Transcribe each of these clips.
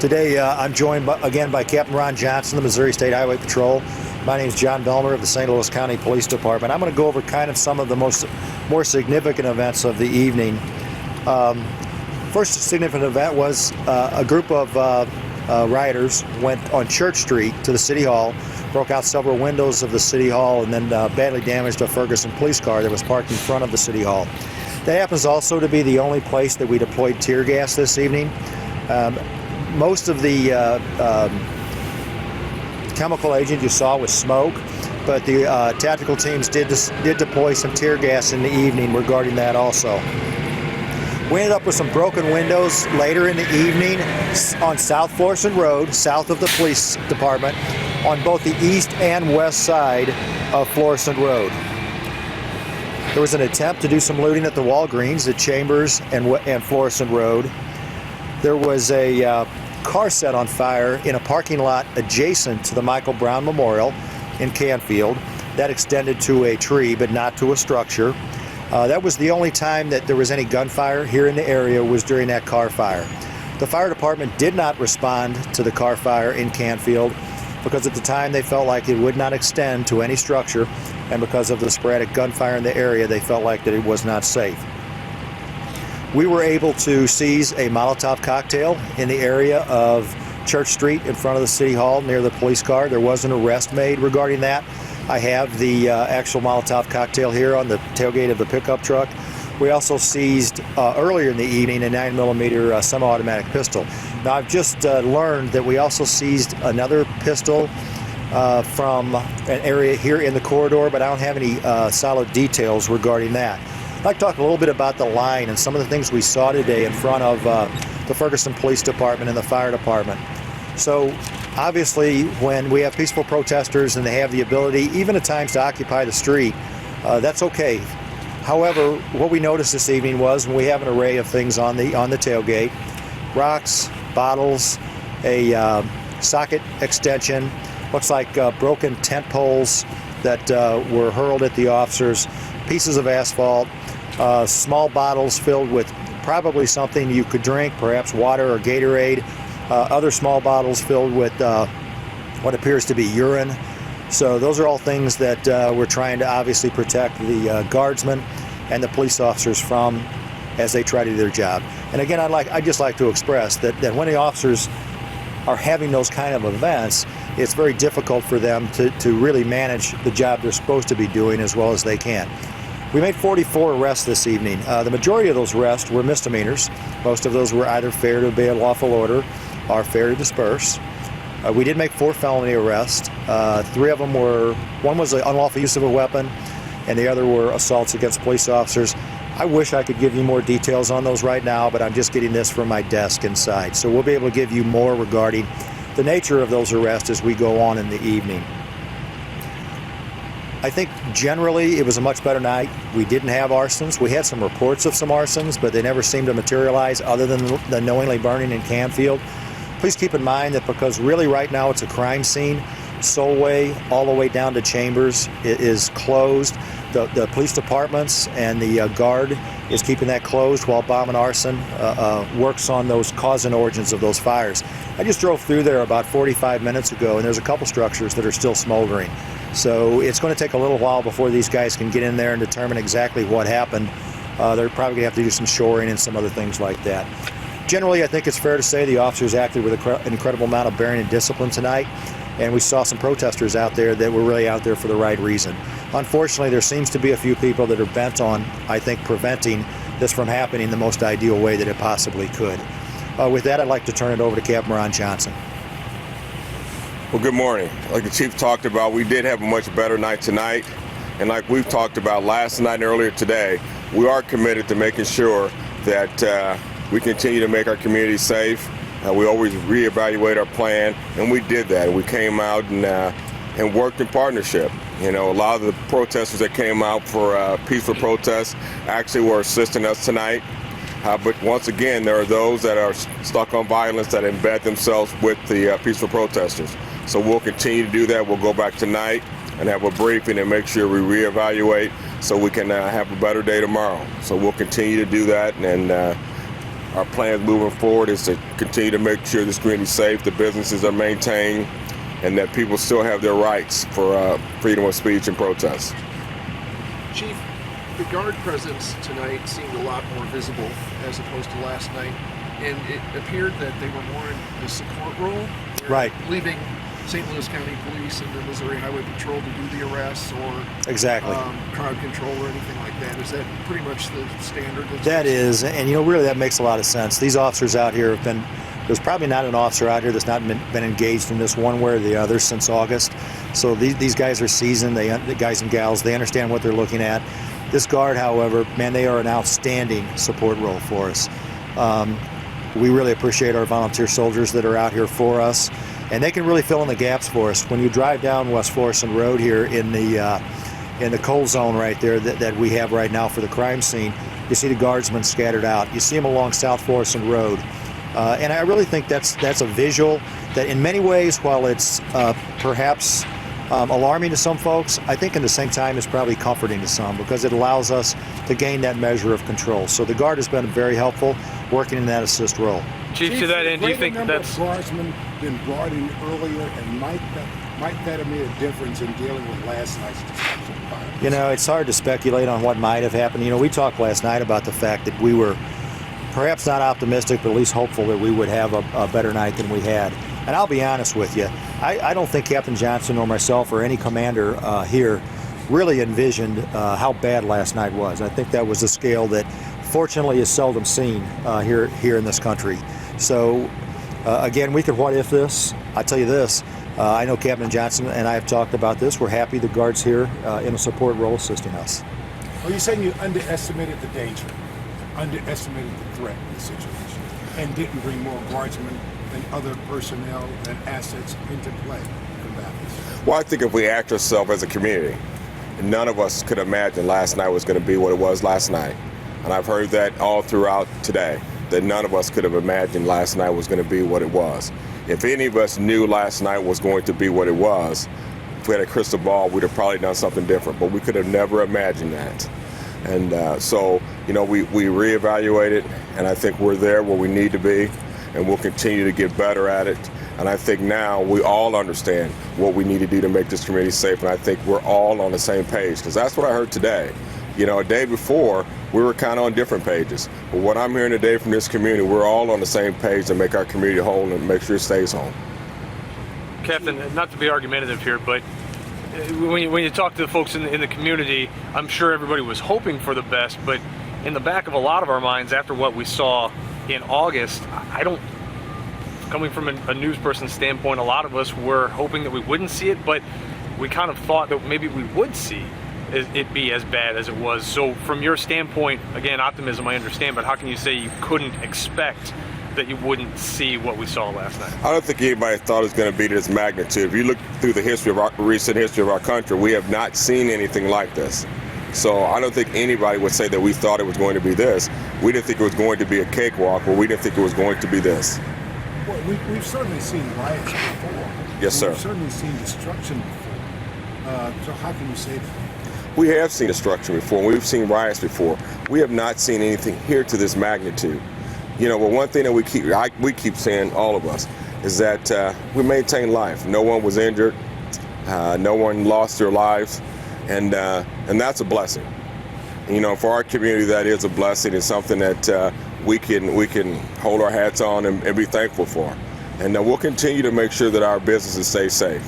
Today, I'm joined again by Captain Ron Johnson, the Missouri State Highway Patrol. My name is John Belmar of the St. Louis County Police Department. I'm going to go over kind of some of the more significant events of the evening. First significant event was a group of rioters went on Church Street to the City Hall, broke out several windows of the City Hall, and then badly damaged a Ferguson police car that was parked in front of the City Hall. That happens also to be the only place that we deployed tear gas this evening. Most of the chemical agent you saw was smoke, but the tactical teams did deploy some tear gas in the evening regarding that also. We ended up with some broken windows later in the evening on South Florissant Road, south of the police department, on both the east and west side of Florissant Road. There was an attempt to do some looting at the Walgreens at Chambers and Florissant Road. There was a car set on fire in a parking lot adjacent to the Michael Brown Memorial in Canfield. That extended to a tree, but not to a structure. That was the only time that there was any gunfire here in the area, was during that car fire. The fire department did not respond to the car fire in Canfield because at the time they felt like it would not extend to any structure, and because of the sporadic gunfire in the area, they felt like that it was not safe. We were able to seize a Molotov cocktail in the area of Church Street in front of the City Hall near the police car. There was an arrest made regarding that. I have the actual Molotov cocktail here on the tailgate of the pickup truck. We also seized earlier in the evening a 9mm semi-automatic pistol. Now I've just learned that we also seized another pistol from an area here in the corridor, but I don't have any solid details regarding that. I'd like to talk a little bit about the line and some of the things we saw today in front of the Ferguson Police Department and the Fire Department. So obviously when we have peaceful protesters and they have the ability, even at times, to occupy the street, that's okay. However, what we noticed this evening was when we have an array of things on the tailgate: rocks, bottles, a socket extension, looks like broken tent poles that were hurled at the officers, pieces of asphalt, small bottles filled with probably something you could drink, perhaps water or Gatorade, other small bottles filled with what appears to be urine. So those are all things that we're trying to obviously protect the guardsmen and the police officers from as they try to do their job. And again, I'd just like to express that when the officers are having those kind of events, it's very difficult for them to really manage the job they're supposed to be doing as well as they can. We made 44 arrests this evening. The majority of those arrests were misdemeanors. Most of those were either failure to obey a lawful order or failure to disperse. We did make 4 felony arrests. 3 of them one was an unlawful use of a weapon, and the other were assaults against police officers. I wish I could give you more details on those right now, but I'm just getting this from my desk inside. So we'll be able to give you more regarding the nature of those arrests as we go on in the evening. I think generally it was a much better night. We didn't have arsons. We had some reports of some arsons, but they never seemed to materialize other than the knowingly burning in Canfield. Please keep in mind that because really right now it's a crime scene, Solway all the way down to Chambers is closed. The police departments and the guard is keeping that closed while bomb and arson works on those cause and origins of those fires. I just drove through there about 45 minutes ago, and there's a couple structures that are still smoldering. So it's going to take a little while before these guys can get in there and determine exactly what happened. They're probably going to have to do some shoring and some other things like that. Generally, I think it's fair to say the officers acted with an incredible amount of bearing and discipline tonight, and we saw some protesters out there that were really out there for the right reason. Unfortunately, there seems to be a few people that are bent on, I think, preventing this from happening the most ideal way that it possibly could. With that, I'd like to turn it over to Captain Ron Johnson. Well, good morning. Like the Chief talked about, we did have a much better night tonight. And like we've talked about last night and earlier today, we are committed to making sure that we continue to make our community safe. We always reevaluate our plan, and we did that. We came out and worked in partnership. You know, a lot of the protesters that came out for peaceful protests actually were assisting us tonight. But once again, there are those that are stuck on violence that embed themselves with the peaceful protesters. So we'll continue to do that. We'll go back tonight and have a briefing and make sure we reevaluate so we can have a better day tomorrow. So we'll continue to do that and Our plans moving forward is to continue to make sure this community is safe, the businesses are maintained, and that people still have their rights for freedom of speech and protest. Chief, the guard presence tonight seemed a lot more visible as opposed to last night, and it appeared that they were more in the support role, Right. leaving St. Louis County Police and the Missouri Highway Patrol to do the arrests or Exactly. crowd control or anything like that. Is that pretty much the standard? That is, and really that makes a lot of sense. These officers out here have been, there's probably not an officer out here that's not been engaged in this one way or the other since August. So these guys are seasoned, the guys and gals, they understand what they're looking at. This guard, however, man, they are an outstanding support role for us. We really appreciate our volunteer soldiers that are out here for us, and they can really fill in the gaps for us. When you drive down West Florissant Road here in the cold zone right there that we have right now for the crime scene, you see the guardsmen scattered out. You see them along South Florissant Road, and I really think that's a visual that, in many ways, while it's perhaps alarming to some folks, I think in the same time is probably comforting to some, because it allows us to gain that measure of control. So the guard has been very helpful working in that assist role. Chief, to that end, do you think that's guardsmen been brought in earlier, and might that have made a difference in dealing with last night's destruction of violence? You know, it's hard to speculate on what might have happened. You know, we talked last night about the fact that we were perhaps not optimistic, but at least hopeful that we would have a better night than we had. And I'll be honest with you, I don't think Captain Johnson or myself or any commander here really envisioned how bad last night was. I think that was a scale that fortunately is seldom seen here in this country. So again, we could what if this. I tell you this, I know Captain Johnson and I have talked about this. We're happy the guards here in a support role assisting us. Are you saying you underestimated the danger, underestimated the threat in the situation, and didn't bring more guardsmen and other personnel and assets into play to combat this? Well, I think if we act ourselves as a community, none of us could imagine last night was going to be what it was last night. And I've heard that all throughout today, that none of us could have imagined last night was going to be what it was. If any of us knew last night was going to be what it was, if we had a crystal ball, we'd have probably done something different, but we could have never imagined that. And so, you know, we reevaluated, and I think we're there where we need to be, and we'll continue to get better at it. And I think now we all understand what we need to do to make this community safe, and I think we're all on the same page, because that's what I heard today. You know, a day before, we were kind of on different pages. But what I'm hearing today from this community, we're all on the same page to make our community whole and make sure it stays home. Captain, not to be argumentative here, but when you talk to the folks in the community, I'm sure everybody was hoping for the best, but in the back of a lot of our minds after what we saw in August, I don't, coming from a news person's standpoint, a lot of us were hoping that we wouldn't see it, but we kind of thought that maybe we would see it be as bad as it was. So from your standpoint, again, optimism I understand, but how can you say you couldn't expect that you wouldn't see what we saw last night? I don't think anybody thought it was going to be to this magnitude. If you look through the history of recent history of our country, we have not seen anything like this. So I don't think anybody would say that we thought it was going to be this. We didn't think it was going to be a cakewalk, or we didn't think it was going to be this. Well, we've certainly seen riots before. Yes, sir. We've certainly seen destruction before. So how can you say that? We have seen destruction before. We've seen riots before. We have not seen anything here to this magnitude. You know, but one thing that we keep saying, all of us, is that we maintain life. No one was injured. No one lost their lives, and that's a blessing. And, you know, for our community, that is a blessing. It's something that we can hold our hats on and be thankful for. And we'll continue to make sure that our businesses stay safe.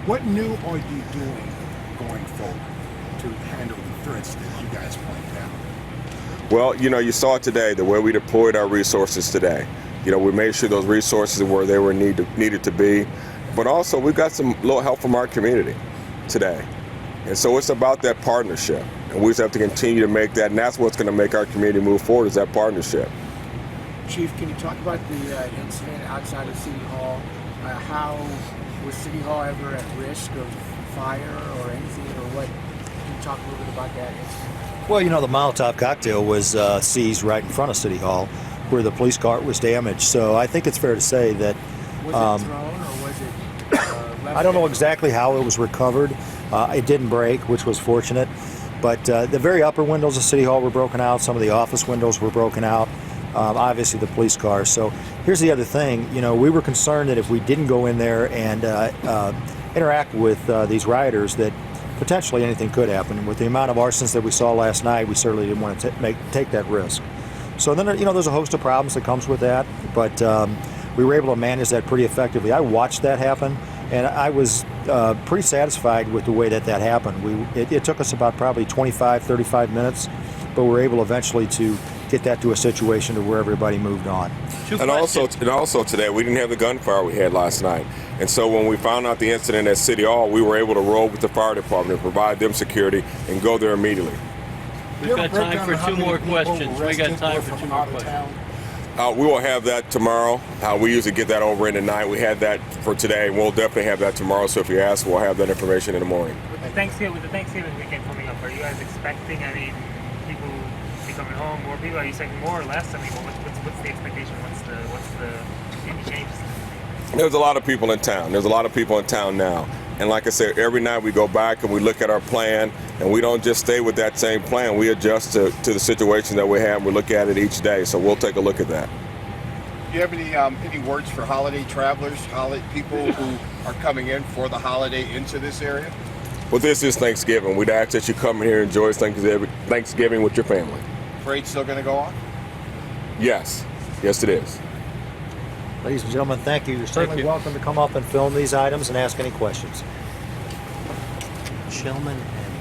What new are you doing going forward to handle the threats that you guys pointed out? Well, you know, you saw today the way we deployed our resources today. You know, we made sure those resources were they were needed to be, but also we've got some little help from our community today. And so it's about that partnership, and we just have to continue to make that, and that's what's going to make our community move forward, is that partnership. Chief, can you talk about the incident outside of City Hall? How was City Hall ever at risk of fire or anything, or what? Can you talk a little bit about that incident? Well, you know, the Molotov cocktail was seized right in front of City Hall, where the police car was damaged. So I think it's fair to say that Was it thrown, or was it left? I don't know exactly how it was recovered. It didn't break, which was fortunate. But the very upper windows of City Hall were broken out. Some of the office windows were broken out. obviously the police cars. So here's the other thing, you know, we were concerned that if we didn't go in there and interact with these rioters, that potentially anything could happen. With the amount of arsons that we saw last night, we certainly didn't want to take that risk. So then, you know, there's a host of problems that comes with that, but we were able to manage that pretty effectively. I watched that happen, and I was pretty satisfied with the way that happened. It took us about probably 25, 35 minutes, but we were able eventually to get that to a situation to where everybody moved on. And also today, we didn't have the gunfire we had last night. And so when we found out the incident at City Hall, we were able to roll with the fire department, provide them security, and go there immediately. We've got time for 2 more questions. We got time for 2 more questions. We will have that tomorrow. We usually get that over in the night. We had that for today, and we'll definitely have that tomorrow. So if you ask, we'll have that information in the morning. With the Thanksgiving weekend coming up, are you guys expecting, people to be coming home, more people? Are you expecting more or less? What's the expectation? What's the any changes? There's a lot of people in town. There's a lot of people in town now. And like I said, every night we go back and we look at our plan, and we don't just stay with that same plan. We adjust to the situation that we have. We look at it each day. So we'll take a look at that. Do you have any words for holiday travelers, people who are coming in for the holiday into this area? Well, this is Thanksgiving. We'd ask that you come in here and enjoy Thanksgiving with your family. Parade's still going to go on? Yes. Yes, it is. Ladies and gentlemen, thank you. You're certainly welcome to come up and film these items and ask any questions. Shellman and